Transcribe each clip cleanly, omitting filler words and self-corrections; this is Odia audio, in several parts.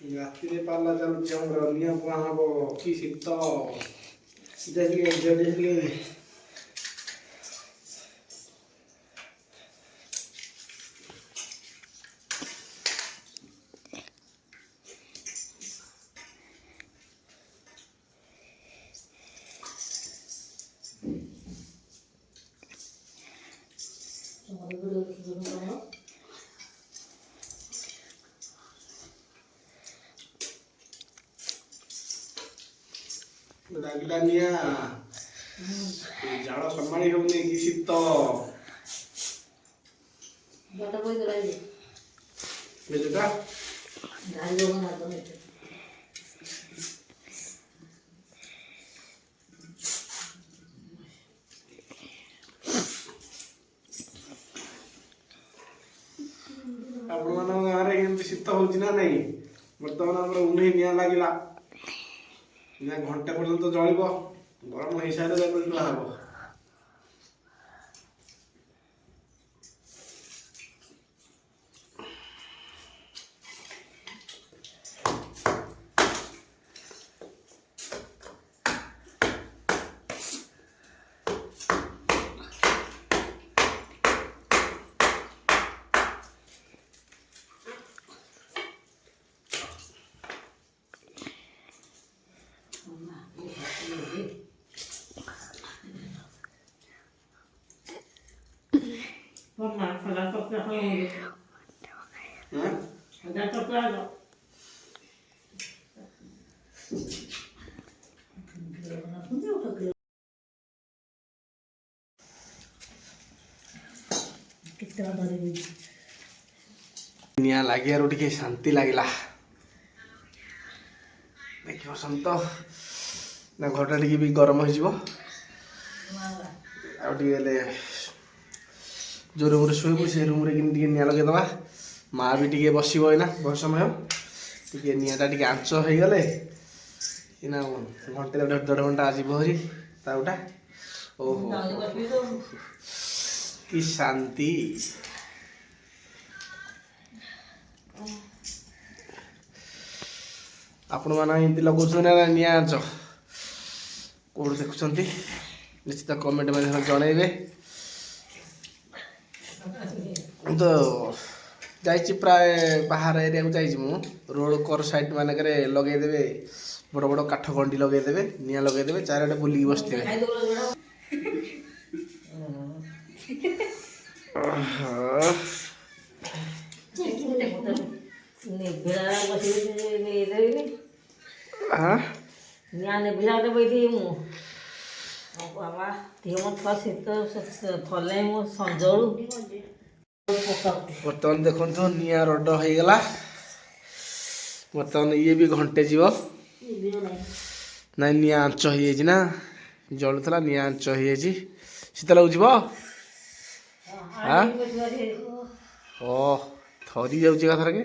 ରାତିରେ ପାଲା ଚାଲୁଛି ଆମର ନିଆଁ ପୁଣା ହବ କି ଶୀତ ଟିକେ ଲାଗିଲା ନିଆଁ ଜାଳ ସମ୍ଭାଳି ହଉନି କି ଶୀତ ବୁଝିଲା ଆପଣମାନଙ୍କ ଗାଁରେ କେମିତି ଶୀତ ହଉଛି ନା ନାଇଁ? ବର୍ତ୍ତମାନ ଆମର ଉନ୍ହେଇ ନିଆଁ ଲାଗିଲା ନିଆଁ ଘଣ୍ଟେ ପର୍ଯ୍ୟନ୍ତ ଜଳିବ ଗରମ ହେଇସାରିଲେ ତାପରେ ହବ। ନିଆଁ ଲାଗିବାରୁ ଟିକେ ଶାନ୍ତି ଲାଗିଲା। ଦେଖିବ ସନ୍ତ ନା ଘରଟା ଟିକେ ବି ଗରମ ହେଇଯିବ। ଆଉ ଟିକେ ହେଲେ ଯେଉଁ ରୁମ୍ରେ ଶୋଇବୁ ସେ ରୁମ୍ରେ କିନ୍ତୁ ଟିକେ ନିଆଁ ଲଗେଇଦେବା। ମା ବି ଟିକେ ବସିବ ଏଇନା ବହୁତ ସମୟ ଟିକେ ନିଆଁଟା ଟିକେ ଆଞ୍ଚ ହେଇଗଲେ ଏଇନା ଘଣ୍ଟେ ଦେଢ଼ ଘଣ୍ଟା ଯିବ ହେରି ତାଉଟା। ଓହୋ କି ଶାନ୍ତି। ଆପଣମାନେ ଏମିତି ଲଗାଉଛନ୍ତି ନା ନିଆଁ ଆଞ୍ଚ କେଉଁଠୁ ଦେଖୁଛନ୍ତି ନିଶ୍ଚିତ କମେଣ୍ଟ ମାଧ୍ୟମରେ ଜଣାଇବେ। ମୁଁ ତ ଯାଇଛି ପ୍ରାୟ ବାହାର ଏରିଆକୁ ଯାଇଛି। ମୁଁ ରୋଡ଼ କର ସାଇଡ୍ ମାନଙ୍କରେ ଲଗେଇଦେବେ ବଡ଼ ବଡ଼ କାଠ ଗଣ୍ଡି ଲଗେଇଦେବେ ନିଆଁ ଲଗେଇଦେବେ ଚାରିଆଡ଼େ ବୁଲିକି ବସିଥିବେ। ବର୍ତ୍ତମାନ ଦେଖନ୍ତୁ ନିଆଁ ରଡ଼ ହେଇଗଲା। ବର୍ତ୍ତମାନ ଇଏ ବି ଘଣ୍ଟେ ଯିବ। ନାଇଁ ନିଆଁ ଆଞ୍ଚ ହେଇଯାଇଛି ନା ଜଳୁଥିଲା ନିଆଁ ଆଞ୍ଚ ହେଇଯାଇଛି। ଶୀତ ଲାଗୁଯିବ ଥରି ଯାଉଛି ଏକାଥରକେ।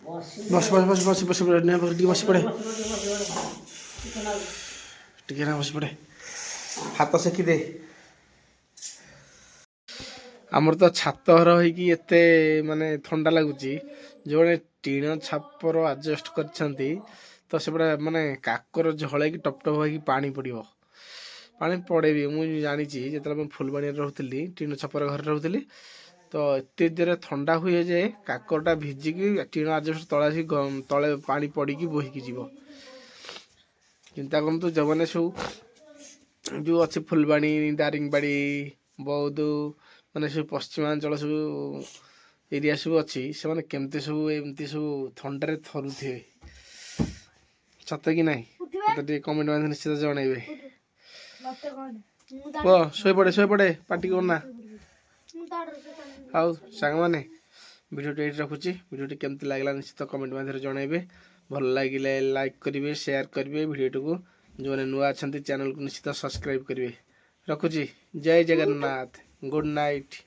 ବସ ପଡ଼େ ଟିକେ ବସି ପଡ଼େ ଟିକେ ନା ବସି ପଡ଼େ ହାତ ସେକି ଦେ। ଆମର ତ ଛାତ ଘର ହେଇକି ଏତେ ମାନେ ଥଣ୍ଡା ଲାଗୁଛି। ଯେଉଁମାନେ ଟିଣ ଛାପର ଆଡ଼ଜଷ୍ଟ କରିଛନ୍ତି ତ ସେପଟେ ମାନେ କାକର ଝଳେଇକି ଟପ୍ ଟପ୍ ହେଇକି ପାଣି ପଡ଼ିବ। ପାଣି ପଡ଼େବି ମୁଁ ଜାଣିଛି ଯେତେବେଳେ ମୁଁ ଫୁଲବାଣୀରେ ରହୁଥିଲି ଟିଣ ଛପର ଘରେ ରହୁଥିଲି ତ ଏତେ ଜୋରେ ଥଣ୍ଡା ହୁଏ ଯେ କାକରଟା ଭିଜିକି ଟିଣ ଆଜବେଷ୍ଟ ତଳେ ଆସିକି ତଳେ ପାଣି ପଡ଼ିକି ବୋହିକି ଯିବ। ଚିନ୍ତା କରନ୍ତୁ ଯେଉଁମାନେ ସବୁ ଯେଉଁ ଅଛି ଫୁଲବାଣୀ ଦାରିଙ୍ଗବାଡ଼ି ବୌଦ୍ଧ ମାନେ ସବୁ ପଶ୍ଚିମାଞ୍ଚଳ ସବୁ ଏରିଆ ସବୁ ଅଛି ସେମାନେ କେମିତି ସବୁ ଏମିତି ସବୁ ଥଣ୍ଡାରେ ଥରୁଥିବେ ସତ କି ନାହିଁ? ମୋତେ ଟିକେ କମେଣ୍ଟ ମାଧ୍ୟମରେ ନିଶ୍ଚିତ ଜଣାଇବେ। କୁହ ଶୋଇପଡ଼େ ପାଟି କରନା। ହଉ ସାଙ୍ଗମାନେ ଭିଡ଼ିଓଟି ଏଇଠି ରଖୁଛି। ଭିଡ଼ିଓଟି କେମିତି ଲାଗିଲା ନିଶ୍ଚିତ କମେଣ୍ଟ ମାଧ୍ୟମରେ ଜଣାଇବେ। ଭଲ ଲାଗିଲେ ଲାଇକ୍ କରିବେ ସେୟାର କରିବେ ଭିଡ଼ିଓଟିକୁ। ଯେଉଁମାନେ ନୂଆ ଅଛନ୍ତି ଚ୍ୟାନେଲକୁ ନିଶ୍ଚିତ ସବସ୍କ୍ରାଇବ୍ କରିବେ। ରଖୁଛି ଜୟ ଜଗନ୍ନାଥ ଗୁଡ୍ ନାଇଟ୍।